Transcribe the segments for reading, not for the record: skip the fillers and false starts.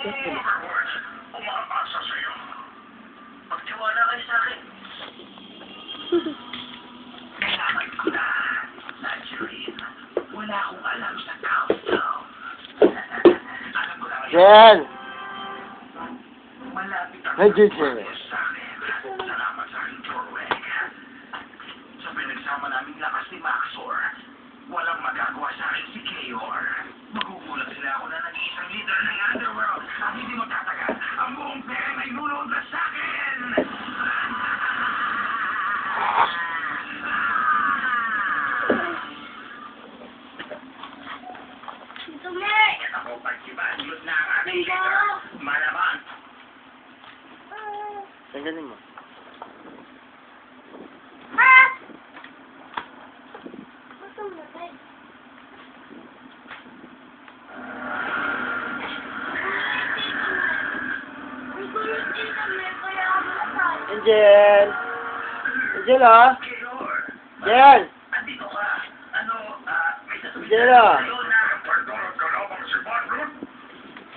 Umaasa sa'yo. Magtiwala kayo sa akin. Kailangan ko na. Tangerine, wala akong alam sa countdown. Alam mo lang. Jen! Malapit ang Hey, JJ. sa akin. Salamat sa aking Jorweg. Sa pinagsama naming lakas ni Maxor, walang magagawa sa akin si Kayor. Magugulat sila ako na nag-iisang leader ng Underworld at hindi magtatagal. Ang buong pera ay nulog na sa akin! Kaya ako pagsibalot na ang ating leader. Malaman! Tanggalin mo. Angel! Angel, ah! Kayor! Angel! Andito ka. Ano, may sasabihin Angel, na ah! sa'yo na... Pardon, kalabang si Barnum?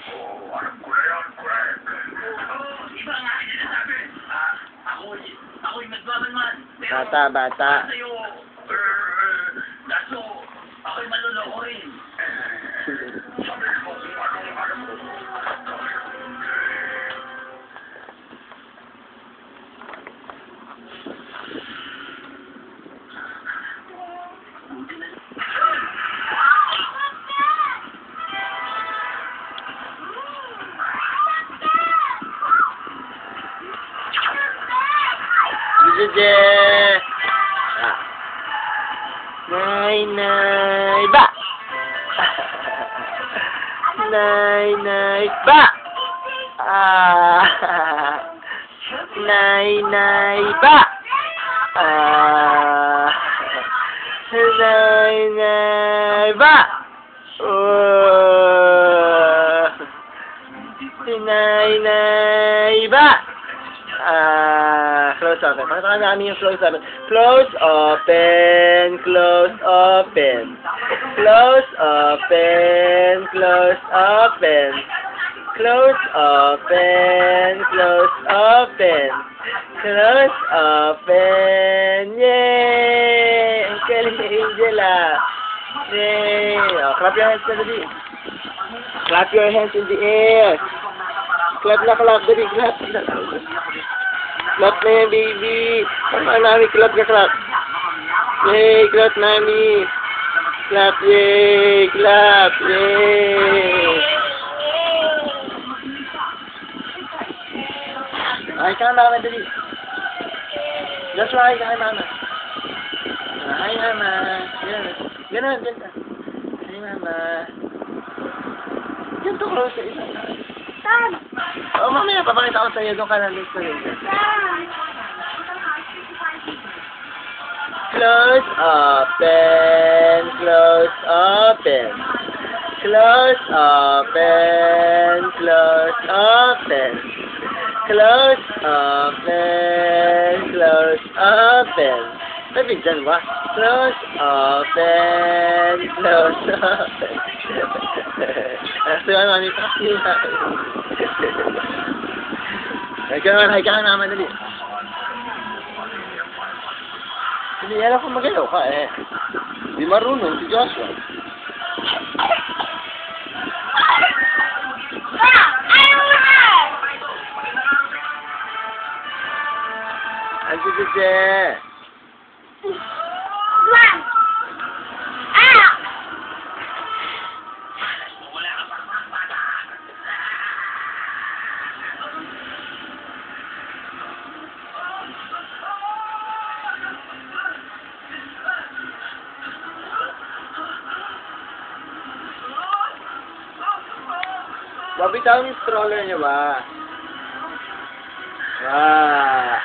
Oo, alam ko na yan, Craig. Oo, iba nga ang sinasabi. Ako'y nagbabanman. Bata, bata. Sa'yo, kaso, ako'y maluloko rin. Sabi ko kung anong alam mo. Jije! Ah. Nay, nay, ba! Nay, nay, ba! Ah. Nay, nay, ba! Ah. Nay, nay, ba! Oh. Nay, nay, ba! Close open. Pakita ka namin yung close open. Close open, close open. Close open, close open. Close open, close open. Close open. Yay! Ang galing ni Angela. Yay! Oh, clap your hands, dali. Clap your hands in the air. Clap na clap, dali. Clap. Clap na yan, baby. Tama namin, clap ka, clap. Yay, clap namin. Clap, yay, clap, yay. Ay, ka mama, dali. Joshua, ay ka kay mama. Hi, mama. Ganun, ganun. Hi, mama. Ganito close sa isa. Oh, mamaya, papakita ko sa'yo. Doon ka lang sa rin. Close open, close open. Close open, close open. Close open, close open. Sabi dyan ba? Close open, close open. Gusto ka naman ito. Hay ka naman, dali. Hindi, alam ko magalaw ka eh. Di marunong si Joshua. Ay, Jije. Babitaw yung stroller niyo ba? Ah.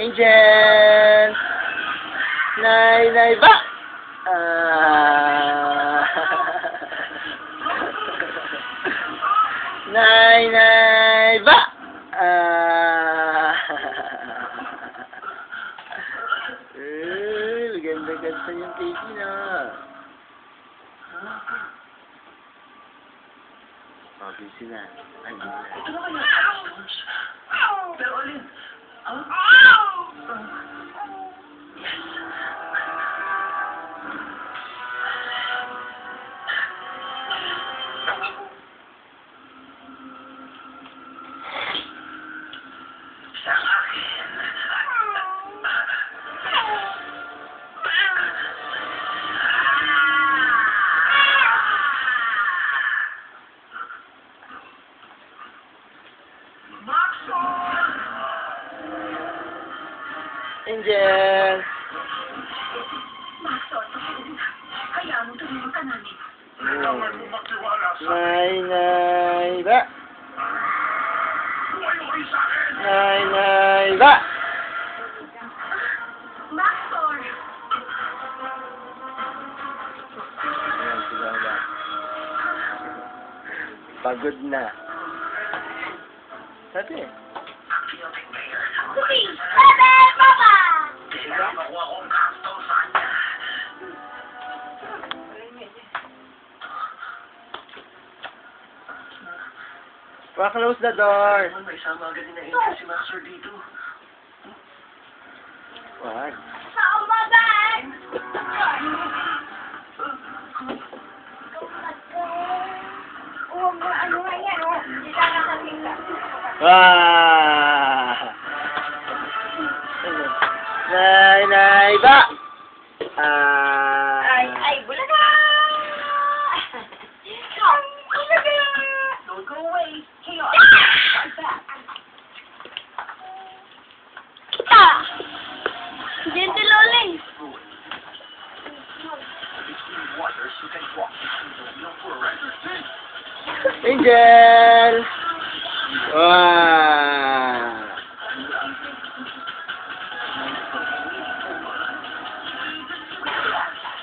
Angel! Nay, nay ba? Ah. Nay, nay ba? Ah. Baby na. Oh, busy na. Ay, busy na. Ito na kaya. Pero alin? Sa akin. Angel! Maxon, kaya mo tumulong ka namin. Kailangan mo magtiwala sa Nay, nay, ba? Huwag mo rin sa akin. Nay, nay, ba? Maxon! Ayan, sila ba? Pagod na. Sabi eh. Cookie! Bebe! Papa! Kailangan ako akong kasto sa kanya. Pa-close the door. May sama agad na entry si Maxor dito. Wag. Sa umaban! Huwag mo ano nga yan, oh. Hindi ka nakakita. Wah! Nay, nay, ba? Ay, bulaga! Bulaga! Don't go away. Chaos. Right back. Gentle Loling. Waters who can walk behind the wheel for a record. Angel! Wow!